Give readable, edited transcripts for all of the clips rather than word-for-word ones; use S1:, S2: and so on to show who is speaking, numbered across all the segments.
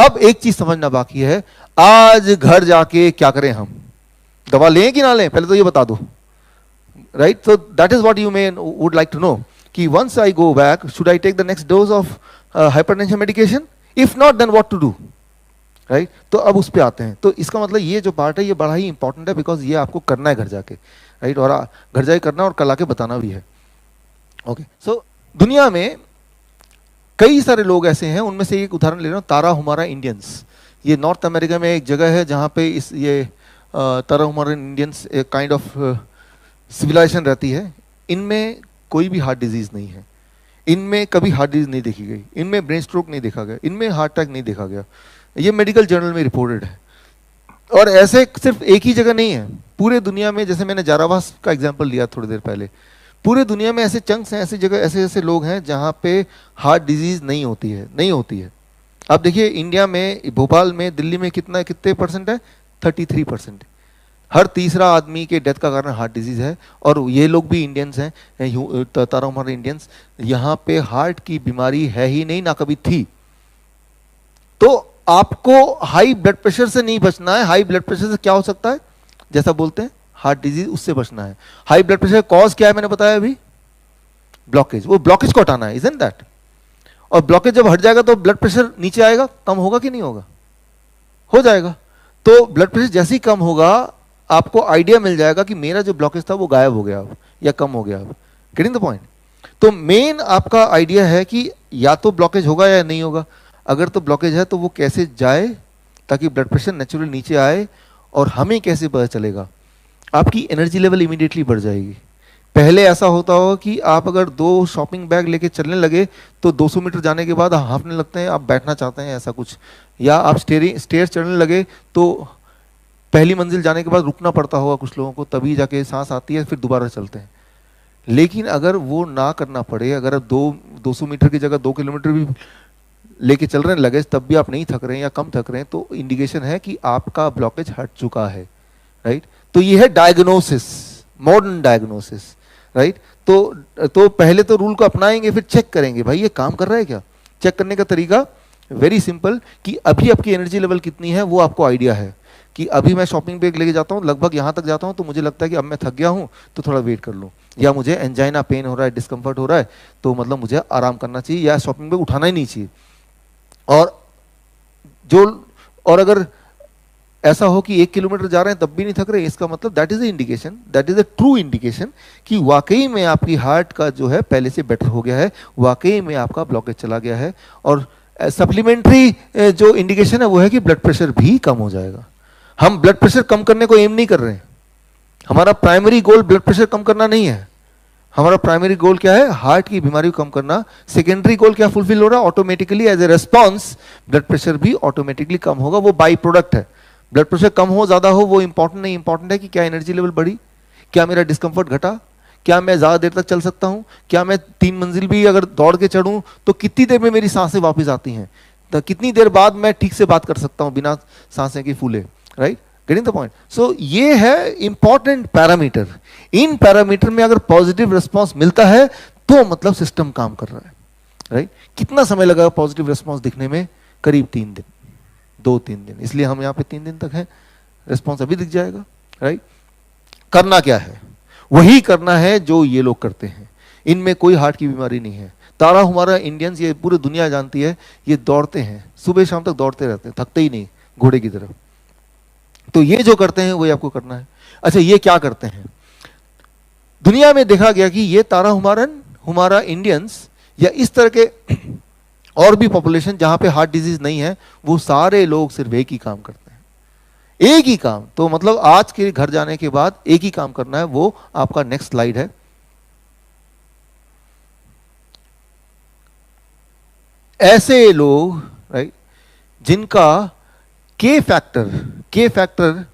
S1: अब एक चीज समझना बाकी है, आज घर जाके क्या करें हम, दवा लें कि ना लें, पहले तो ये बता दो, right? So that is what you may would like to know कि once I go back should I take the next dose of hypertension medication, if not then what to do, right? तो अब उस पे आते हैं। तो इसका मतलब ये जो पार्ट है ये बड़ा ही इंपॉर्टेंट है, बिकॉज ये आपको करना है घर जाके, राइट? और घर जाके करना और कल आके बताना भी है। ओके, सो दुनिया में कई सारे लोग ऐसे हैं, उनमें से एक उदाहरण ले रहा हूँ, ताराहुमारा इंडियंस। ये नॉर्थ अमेरिका में एक जगह है जहाँ पे इस ये ताराहुमारा इंडियंस एक काइंड ऑफ सिविलाइजेशन रहती है। इनमें कोई भी हार्ट डिजीज नहीं है, इनमें कभी हार्ट डिजीज नहीं देखी गई, इनमें ब्रेन स्ट्रोक नहीं देखा गया, इनमें हार्ट अटैक नहीं देखा गया। ये मेडिकल जर्नल में रिपोर्टेड है। और ऐसे सिर्फ एक ही जगह नहीं है, पूरे दुनिया में, जैसे मैंने जारावास का एग्जांपल लिया थोड़ी देर पहले, पूरे दुनिया में ऐसे चंक्स हैं, ऐसी जगह ऐसे ऐसे लोग हैं जहाँ पे हार्ट डिजीज नहीं होती है। अब देखिए इंडिया में, भोपाल में, दिल्ली में कितने परसेंट है? 33%। हर तीसरा आदमी के डेथ का कारण हार्ट डिजीज है। और ये लोग भी इंडियंस हैं, ताराहुमारा इंडियंस। यहाँ पे हार्ट की बीमारी है ही नहीं, ना कभी थी। तो आपको हाई ब्लड प्रेशर से नहीं बचना है। हाई ब्लड प्रेशर से क्या हो सकता है, जैसा बोलते हैं हार्ट डिजीज, उससे बचना है। हाई ब्लड प्रेशर कॉज क्या है मैंने बताया अभी? ब्लॉकेज। वो ब्लॉकेज को हटाना है, इजंट दैट? और ब्लॉकेज जब हट जाएगा तो ब्लड प्रेशर नीचे आएगा, कम होगा कि नहीं होगा? हो जाएगा। तो ब्लड प्रेशर जैसे ही कम होगा आपको आइडिया मिल जाएगा कि मेरा जो ब्लॉकेज था वो गायब हो गया अब, या कम हो गया अब। Getting the point? तो मेन आपका आइडिया है कि या तो ब्लॉकेज होगा या नहीं होगा। अगर तो ब्लॉकेज है तो वो कैसे जाए ताकि ब्लड प्रेशर नेचुरल नीचे आए, और हमें कैसे पता चलेगा? आपकी एनर्जी लेवल इमीडिएटली बढ़ जाएगी। पहले ऐसा होता होगा कि आप अगर 2 शॉपिंग बैग लेके चलने लगे तो 200 मीटर जाने के बाद हाँफने लगते हैं, आप बैठना चाहते हैं, ऐसा कुछ। या आप स्टेयर चढ़ने लगे तो पहली मंजिल जाने के बाद रुकना पड़ता होगा कुछ लोगों को, तभी जाके सांस आती है, फिर दोबारा चलते हैं। लेकिन अगर वो ना करना पड़े, अगर आप 200 मीटर की जगह 2 किलोमीटर भी लेके चल रहे हैं लगेज, तब भी आप नहीं थक रहे हैं या कम थक रहे हैं, तो इंडिकेशन है कि आपका ब्लॉकेज हट चुका है, राइट? तो ये है डायग्नोसिस, मॉडर्न डायग्नोसिस, राइट? तो पहले तो रूल को अपनाएंगे, फिर चेक करेंगे भाई ये काम कर रहा है क्या। चेक करने का तरीका वेरी सिंपल, कि अभी आपकी एनर्जी लेवल कितनी है वो आपको आइडिया है। कि अभी मैं शॉपिंग बैग लेके जाता हूँ, लगभग यहाँ तक जाता हूँ तो मुझे लगता है कि अब मैं थक गया हूँ तो थोड़ा वेट कर लूँ, या मुझे एंजाइना पेन हो रहा है, डिस्कम्फर्ट हो रहा है, तो मतलब मुझे आराम करना चाहिए, या शॉपिंग बैग उठाना ही नहीं चाहिए। और अगर ऐसा हो कि 1 किलोमीटर जा रहे हैं तब भी नहीं थक रहे, इसका मतलब that is the indication, that is the true indication कि वाकई में आपकी हार्ट का जो है पहले से बेटर हो गया है, वाकई में आपका ब्लॉकेज चला गया है। और सप्लीमेंट्री जो इंडिकेशन है वो है कि ब्लड प्रेशर भी कम हो जाएगा। हम ब्लड प्रेशर कम करने को एम नहीं कर रहे हैं, हमारा प्राइमरी गोल ब्लड प्रेशर कम करना नहीं है। हमारा प्राइमरी गोल क्या है? हार्ट की बीमारी को कम करना। सेकेंडरी गोल क्या फुलफिल हो रहा है? Automatically as a response blood pressure भी ऑटोमेटिकली कम होगा, वो बाई प्रोडक्ट है। ब्लड प्रेशर कम हो ज्यादा हो वो इंपॉर्टेंट नहीं, इंपॉर्टेंट है कि क्या एनर्जी लेवल बढ़ी, क्या मेरा डिस्कंफर्ट घटा, क्या मैं ज्यादा देर तक चल सकता हूं, क्या मैं 3 मंजिल भी अगर दौड़ के चढ़ूं तो कितनी देर में मेरी सांसें वापस आती हैं, तो कितनी देर बाद मैं ठीक से बात कर सकता हूं बिना सांसें की फूले, right? Getting the point? So ये है इंपॉर्टेंट पैरामीटर। इन पैरामीटर में अगर पॉजिटिव रिस्पॉन्स मिलता है तो मतलब सिस्टम काम कर रहा है, राइट? कितना समय लगा पॉजिटिव रिस्पॉन्स दिखने में? करीब 3 दिन, 2-3 दिन, इसलिए हम यहाँ पे 3 दिन तक हैं। रिस्पॉन्स अभी दिख जाएगा, राइट? करना क्या है? वही करना है जो ये लोग करते हैं। इनमें कोई हार्ट की बीमारी नहीं है। ताराहुमारा इंडियंस, ये पूरी दुनिया जानती है, ये दौड़ते हैं, सुबह शाम तक दौड़ते रहते हैं, थकते ही नहीं, घोड़े की तरह। तो ये जो करते हैं वही आपको करना है। अच्छा, ये क्या करते हैं? दुनिया में देखा गया कि ये ताराहुमारा इंडियंस या इस तरह के और भी पॉपुलेशन जहां पे हार्ट डिजीज नहीं है, वो सारे लोग सिर्फ एक ही काम करते हैं, एक ही काम। तो मतलब आज के घर जाने के बाद एक ही काम करना है, वो आपका नेक्स्ट स्लाइड है। ऐसे लोग, राइट, जिनका के फैक्टर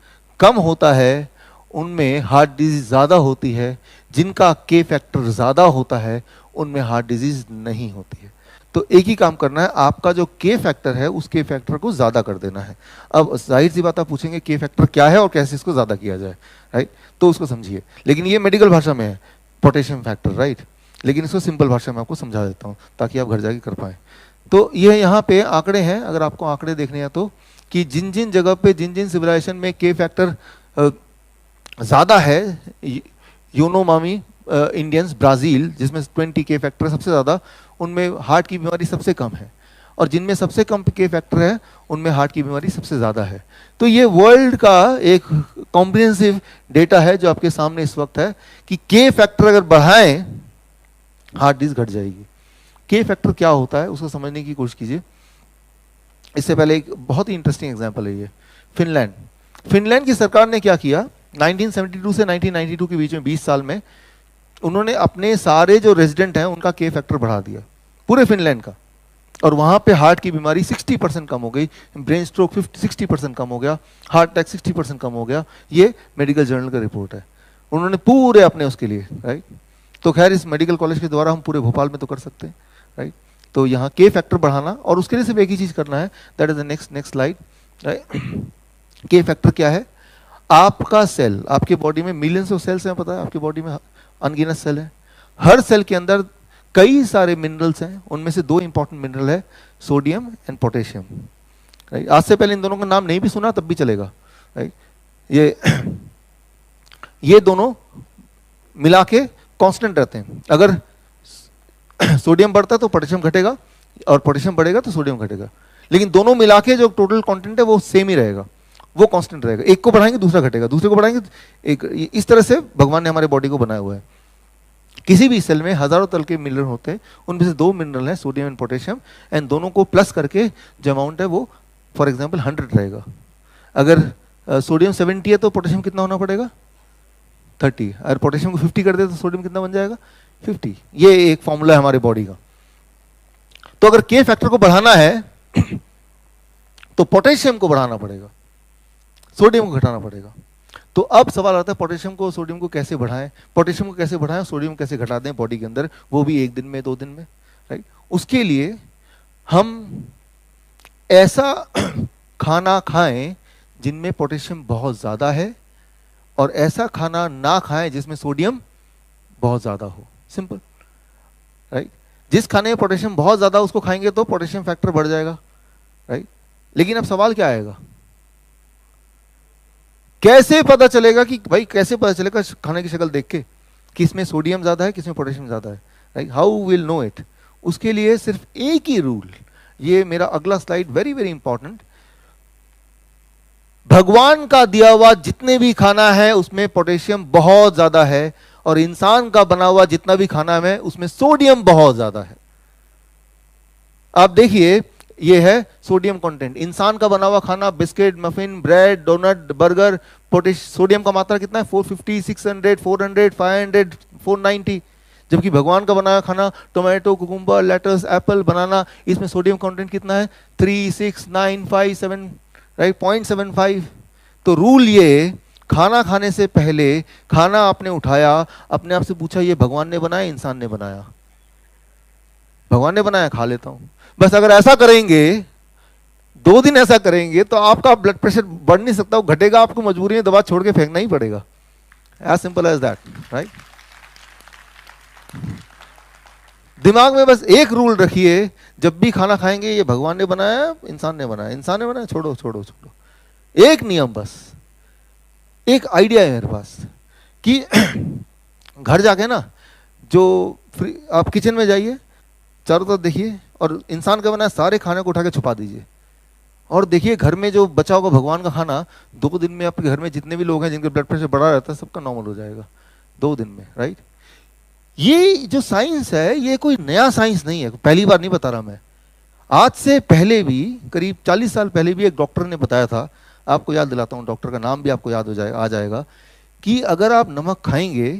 S1: कम होता है उनमें हार्ट डिजीज ज्यादा होती है, जिनका के फैक्टर ज्यादा होता है उनमें हार्ट डिजीज नहीं होती है। तो एक ही काम करना है, आपका जो के फैक्टर है उस के फैक्टर को ज्यादा कर देना है। अब जाहिर सी बात आप पूछेंगे के फैक्टर क्या है और कैसे इसको ज्यादा किया जाए, राइट? तो उसको समझिए, लेकिन ये मेडिकल भाषा में है पोटेशियम फैक्टर, राइट? लेकिन इसको सिंपल भाषा में आपको समझा देता हूं ताकि आप घर जाके कर पाए। तो ये यहाँ पे आंकड़े हैं, अगर आपको आंकड़े देखने हैं तो, कि जिन जिन जगह पे जिन जिन सिविलाइजेशन में के फैक्टर ज़्यादा है, योनोमामी इंडियंस ब्राज़ील जिसमें 20 के फैक्टर सबसे ज़्यादा, उनमें हार्ट की बीमारी सबसे कम है, और जिनमें सबसे कम के फैक्टर है उनमें हार्ट की बीमारी सबसे ज़्यादा है। तो ये वर्ल्ड का एक कॉम्प्रिहेंसिव डेटा है जो आपके सामने इस वक्त है कि के फैक्टर अगर बढ़ाएं हार्ट डिजीज घट जाएगी। के फैक्टर क्या होता है उसको समझने की कोशिश कीजिए। इससे पहले एक बहुत ही इंटरेस्टिंग एग्जांपल है ये, फिनलैंड। फिनलैंड की सरकार ने क्या किया, 1972 से 1992 के बीच में 20 साल में उन्होंने अपने सारे जो रेजिडेंट हैं उनका के फैक्टर बढ़ा दिया, पूरे फिनलैंड का, और वहाँ पे हार्ट की बीमारी 60% कम हो गई, ब्रेन स्ट्रोक 60% कम हो गया, हार्ट अटैक 60% कम हो गया। ये मेडिकल जर्नल का रिपोर्ट है, उन्होंने पूरे अपने उसके लिए, राइट। तो खैर इस मेडिकल कॉलेज के द्वारा हम पूरे भोपाल में तो कर सकते हैं, राइट। तो यहाँ के फैक्टर बढ़ाना, और उसके लिए सिर्फ एक ही चीज़ करना है, that is the next slide, right. के फैक्टर क्या है, आपका सेल, आपके बॉडी में मिलियंस ऑफ सेल्स हैं, पता है आपकी बॉडी में अनगिनत सेल है, हर सेल के अंदर कई सारे मिनरल्स हैं, उनमें से 2 इंपॉर्टेंट मिनरल है सोडियम एंड पोटेशियम, राइट। आज से पहले इन दोनों का नाम नहीं भी सुना तब भी चलेगा, राइट। ये दोनों मिला के कांस्टेंट रहते हैं, अगर सोडियम बढ़ता है तो पोटेशियम घटेगा, और पोटेशियम बढ़ेगा तो सोडियम घटेगा, लेकिन दोनों मिला के जो टोटल कंटेंट है वो सेम ही रहेगा, वो कांस्टेंट रहेगा। एक को बढ़ाएंगे दूसरा घटेगा, दूसरे को बढ़ाएंगे एक, इस तरह से भगवान ने हमारे बॉडी को बनाया हुआ है। किसी भी सेल में हजारों तरह के मिनरल होते हैं, उनमें से 2 मिनरल हैं सोडियम एंड पोटेशियम, एंड दोनों को प्लस करके जो अमाउंट है वो फॉर एग्जांपल 100 रहेगा। अगर सोडियम 70 है तो पोटेशियम कितना होना पड़ेगा 30, अगर पोटेशियम को 50 कर दे तो सोडियम कितना बन जाएगा 50। ये एक फॉर्मूला है हमारे बॉडी का। तो अगर के फैक्टर को बढ़ाना है तो पोटेशियम को बढ़ाना पड़ेगा, सोडियम को घटाना पड़ेगा। तो अब सवाल आता है पोटेशियम को सोडियम को कैसे बढ़ाएं, पोटेशियम को कैसे बढ़ाएं, सोडियम कैसे घटा दें बॉडी के अंदर, वो भी 1 दिन में 2 दिन में, राइट। उसके लिए हम ऐसा खाना खाएं जिनमें पोटेशियम बहुत ज़्यादा है, और ऐसा खाना ना खाएं जिसमें सोडियम बहुत ज़्यादा हो, सिंपल, राइट। जिस खाने में पोटेशियम बहुत ज़्यादा उसको खाएंगे तो पोटेशियम फैक्टर बढ़ जाएगा, राइट। लेकिन अब सवाल क्या आएगा, कैसे पता चलेगा कि भाई, कैसे पता चलेगा खाने की शक्ल देख के कि इसमें सोडियम ज्यादा है किसमें पोटेशियम ज्यादा है, right. How will know it, उसके लिए सिर्फ एक ही रूल, ये मेरा अगला स्लाइड वेरी वेरी इंपॉर्टेंट, भगवान का दिया हुआ जितने भी खाना है उसमें पोटेशियम बहुत ज्यादा है, और इंसान का बना हुआ जितना भी खाना है उसमें सोडियम बहुत ज्यादा है। आप देखिए ये है सोडियम कंटेंट, इंसान का बना हुआ खाना biscuit, muffin, bread, doughnut, burger, sodium का मात्रा कितना है 450, 600, 400, 500, 490, जबकि भगवान का बनाया खाना टोमेटो, कुकुम्बर, लेटस, एप्पल, बनाना, इसमें सोडियम कंटेंट कितना है 3, 6, 9, 5, 7, राइट, 0.75। तो रूल ये, खाना खाने से पहले खाना आपने उठाया, अपने आप से पूछा ये भगवान ने बनाया इंसान ने बनाया, भगवान ने बनाया खा लेता हूं, बस। अगर ऐसा करेंगे 2 दिन ऐसा करेंगे तो आपका ब्लड प्रेशर बढ़ नहीं सकता, वो घटेगा, आपको मजबूरी में दवा छोड़ के फेंकना ही पड़ेगा, as simple as that, right. दिमाग में बस एक रूल रखिए, जब भी खाना खाएंगे ये भगवान ने बनाया इंसान ने बनाया, इंसान ने बनाया, छोड़ो छोड़ो छोड़ो। एक नियम, बस एक आइडिया है मेरे पास कि घर जाके ना, जो आप किचन में जाइए, चारों तरफ देखिए, और इंसान का बनाया सारे खाने को उठा के छुपा दीजिए, और देखिए घर में जो बचा होगा भगवान का खाना, 2 दिन में आपके घर में जितने भी लोग हैं जिनके ब्लड प्रेशर बढ़ा रहता है सबका नॉर्मल हो जाएगा 2 दिन में, राइट। ये जो साइंस है ये कोई नया साइंस नहीं है, पहली बार नहीं बता रहा मैं। आज से पहले भी, करीब 40 साल पहले भी एक डॉक्टर ने बताया था, आपको याद दिलाता हूँ, डॉक्टर का नाम भी आपको याद हो जाएगा, आ जाएगा, कि अगर आप नमक खाएंगे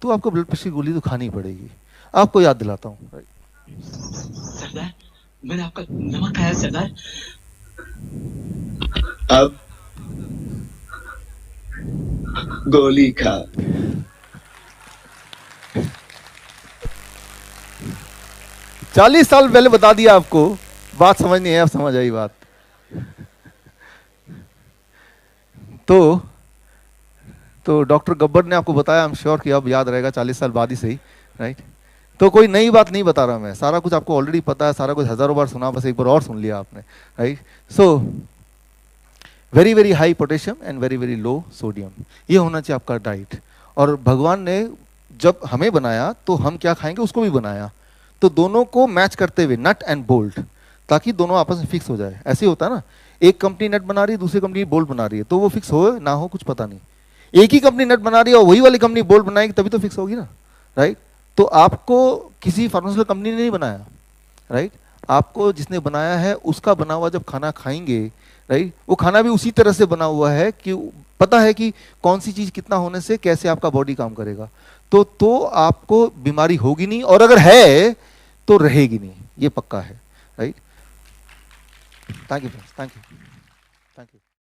S1: तो आपको ब्लड प्रेशर की गोली तो खानी पड़ेगी। आपको याद दिलाता हूँ, राइट।
S2: सरदार, मैंने आपका नमक खाया सरदार।
S3: अब गोली खा।
S1: चालीस साल पहले बता दिया आपको, बात समझ नहीं है, अब समझ आई बात। तो डॉक्टर गब्बर ने आपको बताया, आई एम श्योर कि अब याद रहेगा 40 साल बाद ही सही, राइट। तो कोई नई बात नहीं बता रहा मैं, सारा कुछ आपको ऑलरेडी पता है, सारा कुछ हजारों बार सुना, बस एक बार और सुन लिया आपने, right. So very very high potassium and very very low sodium, ये होना चाहिए आपका डाइट। और भगवान ने जब हमें बनाया तो हम क्या खाएंगे उसको भी बनाया, तो दोनों को मैच करते हुए नट एंड बोल्ट, ताकि दोनों आपस में फिक्स हो जाए। ऐसे ही होता है ना, एक कंपनी नट बना रही है, दूसरी कंपनी बोल्ट बना रही है, तो वो फिक्स हो ना हो कुछ पता नहीं। एक ही कंपनी नट बना रही है और वही वाली कंपनी बोल्ट बनाएगी, तभी तो फिक्स होगी ना, राइट। तो आपको किसी फार्मास्यूटिकल कंपनी ने नहीं बनाया, राइट। आपको जिसने बनाया है उसका बना हुआ जब खाना खाएंगे, राइट, वो खाना भी उसी तरह से बना हुआ है कि पता है कि कौन सी चीज कितना होने से कैसे आपका बॉडी काम करेगा, तो आपको बीमारी होगी नहीं, और अगर है तो रहेगी नहीं, ये पक्का है, right. Thank you friends, thank you.